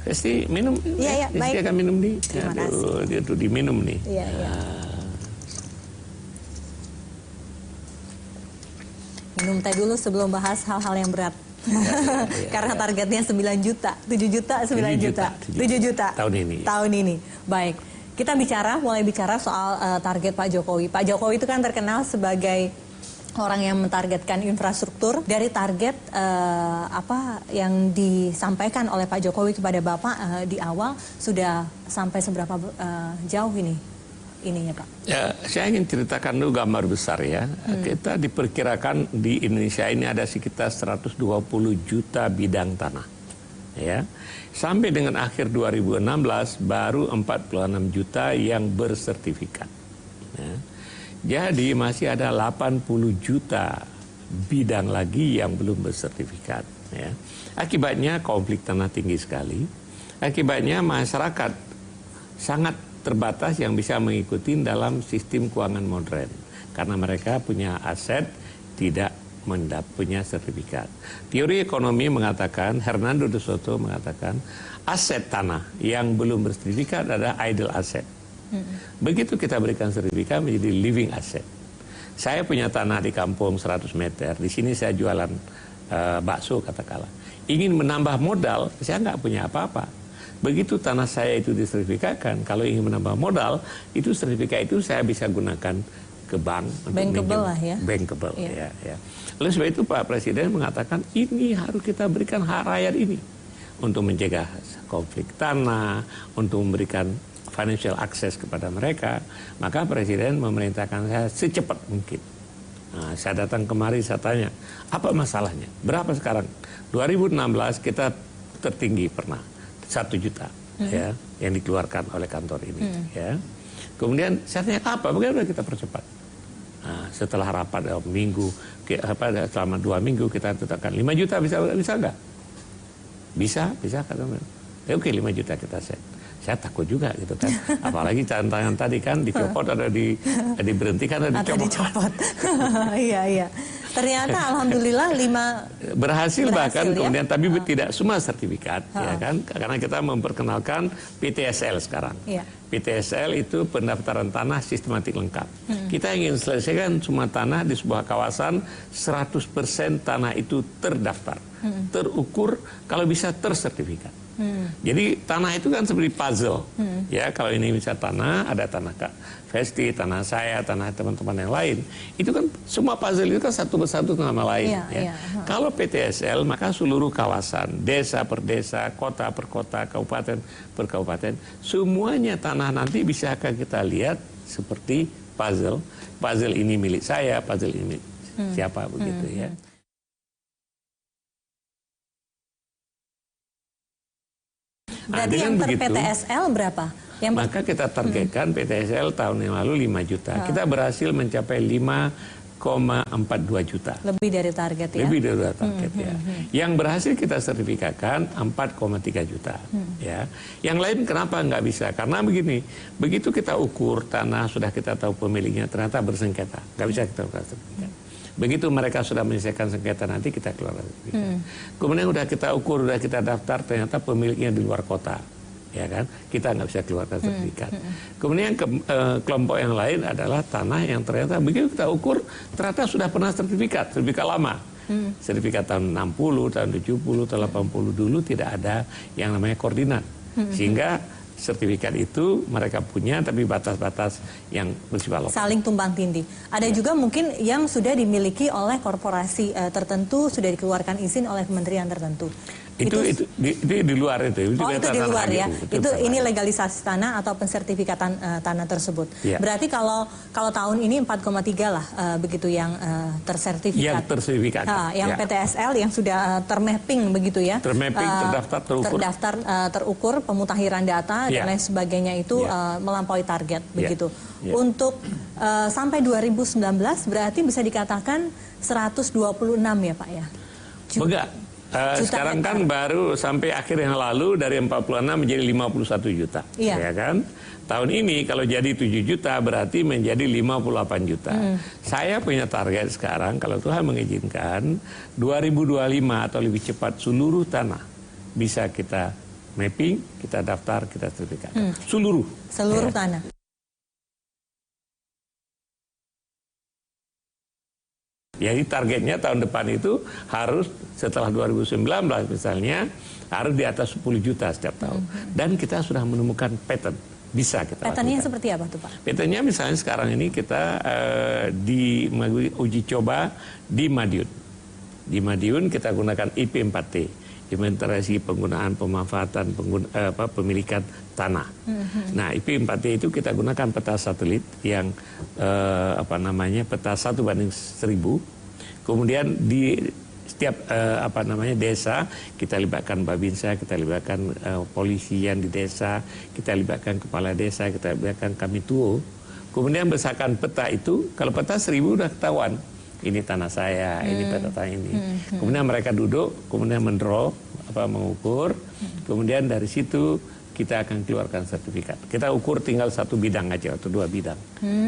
Pasti minum. Iya, baik. Dia akan minum nih. Terima kasih. Dia tuh diminum nih. Iya, iya. Minum teh dulu sebelum bahas hal-hal yang berat. Karena targetnya 9 juta, 7 juta, 9 juta, 7 juta tahun ini. Baik, kita mulai bicara soal target Pak Jokowi. Pak Jokowi itu kan terkenal sebagai orang yang mentargetkan infrastruktur. Dari target apa yang disampaikan oleh Pak Jokowi kepada Bapak di awal sudah sampai seberapa jauh ininya Pak? Ya, saya ingin ceritakan dulu gambar besar ya. Kita diperkirakan di Indonesia ini ada sekitar 120 juta bidang tanah. Ya. Sampai dengan akhir 2016 baru 46 juta yang bersertifikat. Ya. Jadi masih ada 80 juta bidang lagi yang belum bersertifikat. Ya. Akibatnya konflik tanah tinggi sekali. Akibatnya masyarakat sangat terbatas yang bisa mengikuti dalam sistem keuangan modern. Karena mereka punya aset, tidak punya sertifikat. Teori ekonomi mengatakan, Hernando de Soto mengatakan, aset tanah yang belum bersertifikat adalah idle asset. Begitu kita berikan sertifikat menjadi living asset. Saya punya tanah di kampung 100 meter, di sini saya jualan bakso katakanlah. Ingin menambah modal, saya nggak punya apa-apa. Begitu tanah saya itu disertifikatkan, kalau ingin menambah modal, itu sertifikat itu saya bisa gunakan ke bank. Bankable lah ya. Bankable, ya. Oleh sebab itu Pak Presiden mengatakan ini harus kita berikan hak rakyat ini. Untuk mencegah konflik tanah, untuk memberikan financial access kepada mereka. Maka Presiden memerintahkan saya secepat mungkin. Nah, saya datang kemari, saya tanya, apa masalahnya? Berapa sekarang? 2016 kita tertinggi pernah. 1 juta ya yang dikeluarkan oleh kantor ini ya. Kemudian saya tanya apa? Bagaimana kita percepat? Nah, setelah rapat selama 2 minggu kita tetapkan 5 juta bisa nggak? Bisa kata mereka. Ya, oke 5 juta kita set. Saya takut juga gitu kan. Apalagi tantangan tadi kan dicopot ada diberhentikan ada dicopot. Iya. Ternyata alhamdulillah 5 berhasil bahkan ya? Kemudian tapi tidak semua sertifikat ya kan, karena kita memperkenalkan PTSL sekarang. PTSL itu pendaftaran tanah sistematik lengkap. Kita ingin selesaikan semua tanah di sebuah kawasan 100% tanah itu terdaftar, terukur, kalau bisa tersertifikat. Jadi tanah itu kan seperti puzzle. Ya, kalau ini bisa tanah, ada tanah Kak Festi, tanah saya, tanah teman-teman yang lain. Itu kan semua puzzle itu kan satu persatu nama lain. Kalau PTSL maka seluruh kawasan, desa per desa, kota per kota, kabupaten per kabupaten, semuanya tanah nanti bisa akan kita lihat seperti puzzle. Puzzle ini milik saya, puzzle ini milik siapa begitu ya. Berarti yang PTSL berapa? Maka kita targetkan PTSL tahun yang lalu 5 juta. Kita berhasil mencapai 5,42 juta. Lebih dari target ya? Lebih dari target ya. Yang berhasil kita sertifikatkan 4,3 juta. Ya. Yang lain kenapa nggak bisa? Karena begini, begitu kita ukur tanah, sudah kita tahu pemiliknya, ternyata bersengketa. Nggak bisa kita ukur sertifikat. Begitu mereka sudah menyelesaikan sengketa nanti kita keluar sertifikat. Kemudian udah kita ukur, udah kita daftar, ternyata pemiliknya di luar kota, ya kan? Kita nggak bisa keluarkan sertifikat. Kemudian kelompok yang lain adalah tanah yang ternyata begitu kita ukur, ternyata sudah pernah sertifikat lama. Sertifikat tahun 60, tahun 70, tahun 80 dulu tidak ada yang namanya koordinat, sehingga sertifikat itu mereka punya tapi batas-batas yang bersifat lokal. Saling tumpang tindih. Ada juga mungkin yang sudah dimiliki oleh korporasi tertentu, sudah dikeluarkan izin oleh kementerian tertentu. Itu di luar itu. Oh, itu di luar ya. Ini legalisasi tanah atau pensertifikatan tanah tersebut. Berarti kalau tahun ini 4,3 lah begitu yang tersertifikat. Yang tersertifikat. Yang PTSL yang sudah termapping begitu ya. Termapping, terdaftar, terukur, pemutakhiran data dan lain sebagainya itu melampaui target begitu. Untuk sampai 2019 berarti bisa dikatakan 126 ya Pak ya. Enggak. Sekarang kan baru sampai akhir yang lalu dari 46 menjadi 51 juta. Ya kan? Tahun ini kalau jadi 7 juta berarti menjadi 58 juta. Saya punya target sekarang kalau Tuhan mengizinkan 2025 atau lebih cepat seluruh tanah bisa kita mapping, kita daftar, kita sertifikat. Seluruh tanah. Jadi targetnya tahun depan itu harus setelah 2019 misalnya harus di atas 10 juta setiap tahun. Dan kita sudah menemukan pattern. Bisa kita patternnya lakukan. Seperti apa tuh Pak? Patternnya misalnya sekarang ini kita di uji coba di Madiun. Di Madiun kita gunakan IP4T. Inventarisasi penggunaan pemanfaatan pemilikan tanah. Nah, IP4T itu kita gunakan peta satelit yang peta 1:1000. Kemudian di setiap desa kita libatkan Babinsa, kita libatkan polisi yang di desa, kita libatkan kepala desa, kita libatkan kami tuo. Kemudian berdasarkan peta itu, kalau peta 1000 udah ketahuan. Ini tanah saya, ini peta tanah ini. Kemudian mereka duduk, kemudian mengukur, kemudian dari situ kita akan keluarkan sertifikat. Kita ukur tinggal 1 bidang aja atau 2 bidang.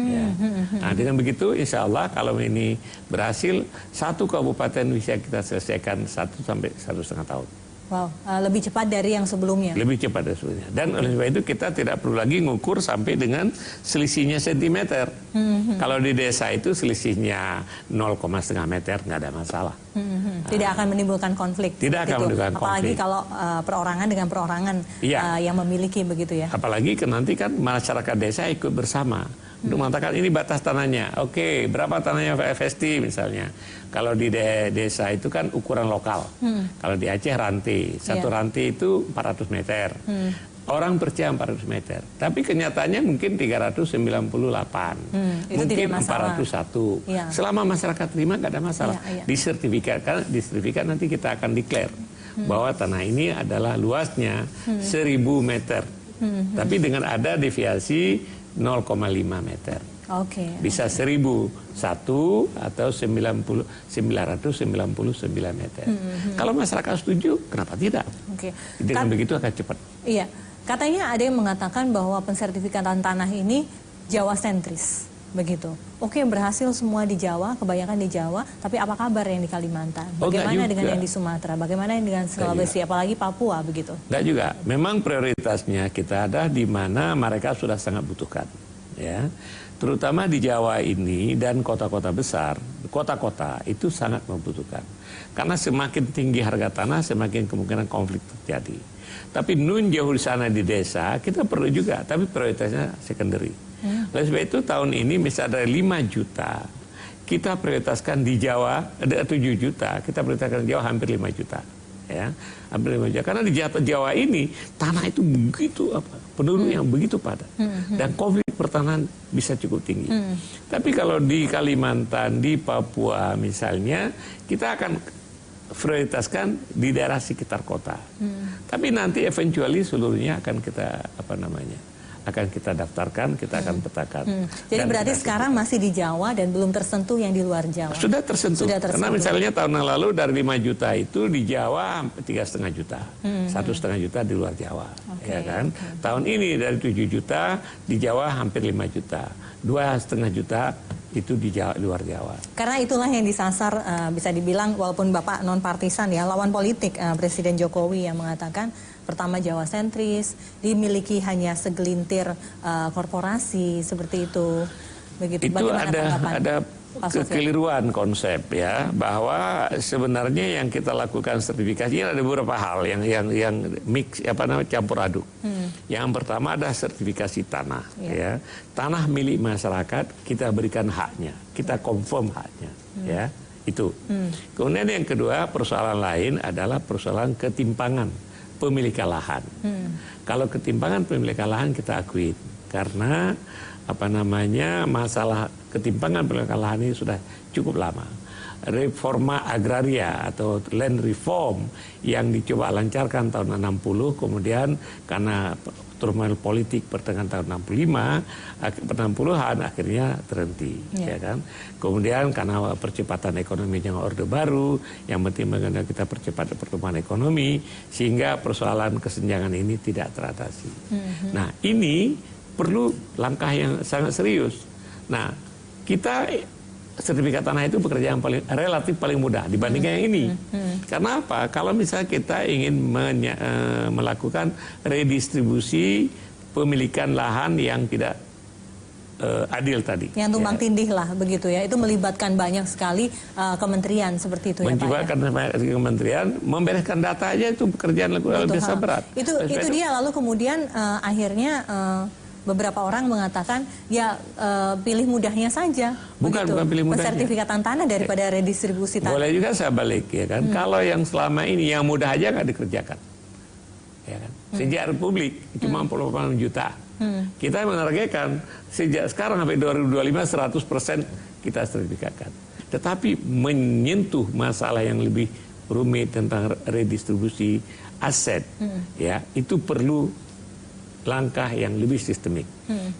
Ya. Nah, dengan begitu, insya Allah kalau ini berhasil, 1 kabupaten bisa kita selesaikan 1 sampai 1,5 tahun. Wow, lebih cepat dari yang sebelumnya. Lebih cepat dari sebelumnya. Dan oleh sebab itu kita tidak perlu lagi mengukur sampai dengan selisihnya sentimeter. Kalau di desa itu selisihnya 0,5 meter, nggak ada masalah. Tidak akan menimbulkan konflik. Tidak akan menimbulkan konflik. Apalagi kalau perorangan dengan perorangan yang memiliki begitu ya. Apalagi nanti kan masyarakat desa ikut bersama. Untuk mengatakan ini batas tanahnya. Oke, berapa tanahnya FST misalnya. Kalau di desa itu kan ukuran lokal. Kalau di Aceh rantai. Satu rantai itu 400 meter. Orang percaya 400 meter. Tapi kenyataannya mungkin 398. Mungkin 401. Selama masyarakat terima nggak ada masalah. Di sertifikat nanti kita akan declare bahwa tanah ini adalah luasnya 1000 meter. Tapi dengan ada deviasi 0,5 meter. Bisa 1001 atau 999 meter. Kalau masyarakat setuju, kenapa tidak? Dengan begitu akan cepat. Iya, katanya ada yang mengatakan bahwa pensertifikatan tanah ini Jawa sentris, begitu. Berhasil semua di Jawa, kebanyakan di Jawa, tapi apa kabar yang di Kalimantan? Bagaimana dengan yang di Sumatera? Bagaimana dengan Sulawesi, apalagi Papua begitu? Enggak juga. Memang prioritasnya kita ada di mana mereka sudah sangat butuhkan, ya. Terutama di Jawa ini dan kota-kota besar, kota-kota itu sangat membutuhkan. Karena semakin tinggi harga tanah, semakin kemungkinan konflik terjadi. Tapi nun jauh di sana di desa, kita perlu juga, tapi prioritasnya secondary. Oleh sebab itu tahun ini misalnya ada 5 juta, kita prioritaskan di Jawa, ada 7 juta, kita prioritaskan di Jawa hampir 5 juta. Ya, hampir 5 juta. Karena di Jawa ini, tanah itu begitu, penduduk yang begitu padat. Dan konflik pertanahan bisa cukup tinggi. Tapi kalau di Kalimantan, di Papua misalnya, kita akan prioritaskan di daerah sekitar kota. Tapi nanti eventually seluruhnya akan kita akan kita daftarkan, kita akan petakan. Jadi berarti sekarang masih di Jawa dan belum tersentuh yang di luar Jawa? Sudah tersentuh. Karena misalnya tahun yang lalu dari 5 juta itu di Jawa 3,5 juta. 1,5 juta di luar Jawa. Ya kan? Tahun ini dari 7 juta di Jawa hampir 5 juta. 2,5 juta itu di luar Jawa. Karena itulah yang disasar, bisa dibilang walaupun Bapak non partisan ya, lawan politik Presiden Jokowi yang mengatakan pertama Jawa sentris, dimiliki hanya segelintir korporasi seperti itu. Begitu. Itu ada kekeliruan konsep ya, bahwa sebenarnya yang kita lakukan sertifikasi ada beberapa hal yang mix campur aduk. Yang pertama ada sertifikasi tanah ya. Tanah milik masyarakat kita berikan haknya, kita confirm haknya ya. Itu. Kemudian yang kedua persoalan lain adalah persoalan ketimpangan pemilikan lahan. Kalau ketimpangan pemilikan lahan kita akui karena masalah ketimpangan pemilikan lahan ini sudah cukup lama. Reforma agraria atau land reform yang dicoba lancarkan tahun 60, kemudian karena turmoil politik pertengahan tahun 60-an akhirnya terhenti, ya kan. Kemudian karena percepatan ekonomi yang orde baru, yang penting bagaimana kita percepat pertumbuhan ekonomi sehingga persoalan kesenjangan ini tidak teratasi. Nah, ini perlu langkah yang sangat serius. Nah, kita sertifikat tanah itu pekerjaan yang relatif paling mudah dibandingkan yang ini. Karena apa? Kalau misalnya kita ingin melakukan redistribusi pemilikan lahan yang tidak adil tadi. Yang tumbang tindih lah begitu ya. Itu melibatkan banyak sekali kementerian seperti itu ya Pak. Melibatkan kementerian, membereskan data aja itu pekerjaan lebih biasa berat. Itu dia, lalu kemudian akhirnya beberapa orang mengatakan ya pilih mudahnya saja. Bukan pilih mudahnya. Pensertifikatan tanah daripada redistribusi tanah. Boleh juga saya balik ya kan. Kalau yang selama ini yang mudah aja nggak dikerjakan. Ya kan? Sejak Republik cuma 48 juta. Kita menargetkan sejak sekarang sampai 2025 100% kita sertifikatkan. Tetapi menyentuh masalah yang lebih rumit tentang redistribusi aset, ya itu perlu langkah yang lebih sistemik.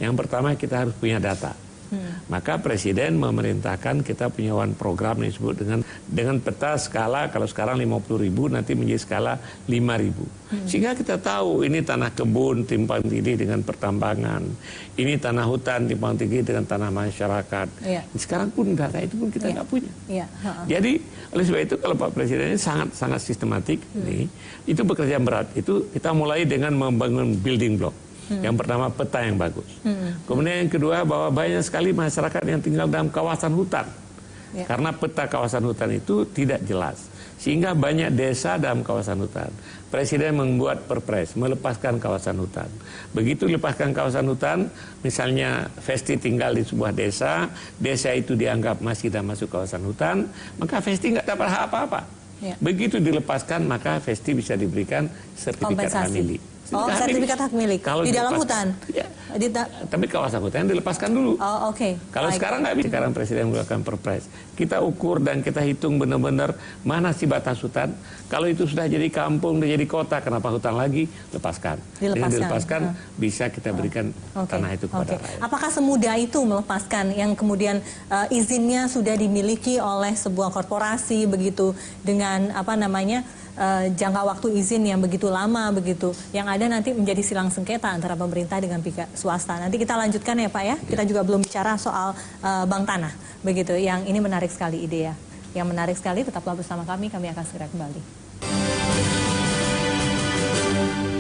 Yang pertama kita harus punya data. Maka Presiden memerintahkan kita punya one program yang disebut dengan peta skala, kalau sekarang 50.000 nanti menjadi skala 5.000. Sehingga kita tahu ini tanah kebun timpang tindih dengan pertambangan, ini tanah hutan timpang tindih dengan tanah masyarakat. Sekarang pun data itu pun kita nggak punya. Jadi oleh sebab itu kalau Pak Presiden ini sangat sistematik, itu pekerjaan berat. Itu kita mulai dengan membangun building block. Yang pertama peta yang bagus. Kemudian yang kedua bahwa banyak sekali masyarakat yang tinggal dalam kawasan hutan. Karena peta kawasan hutan itu tidak jelas. Sehingga banyak desa dalam kawasan hutan. Presiden membuat perpres, melepaskan kawasan hutan. Begitu lepaskan kawasan hutan, misalnya Festi tinggal di sebuah desa, desa itu dianggap masih tidak masuk kawasan hutan, maka Festi nggak dapat hak apa-apa. Begitu dilepaskan, maka Festi bisa diberikan sertifikat hak milik. Sertifikat hak milik di dalam hutan. Tapi kawasan hutan dilepaskan dulu. Kalau sekarang nggak bisa. Sekarang Presiden melakukan perpres. Kita ukur dan kita hitung benar-benar mana sih batas hutan. Kalau itu sudah jadi kampung, sudah jadi kota, kenapa hutan lagi? Lepaskan. Dengan dilepaskan bisa kita berikan tanah itu kepada rakyat. Apakah semudah itu melepaskan yang kemudian izinnya sudah dimiliki oleh sebuah korporasi begitu dengan jangka waktu izin yang begitu lama begitu, yang ada nanti menjadi silang sengketa antara pemerintah dengan pihak swasta. Nanti kita lanjutkan ya Pak ya. Kita juga belum bicara soal bank tanah begitu. Yang ini menarik sekali ide ya. Yang menarik sekali, tetaplah bersama kami akan segera kembali.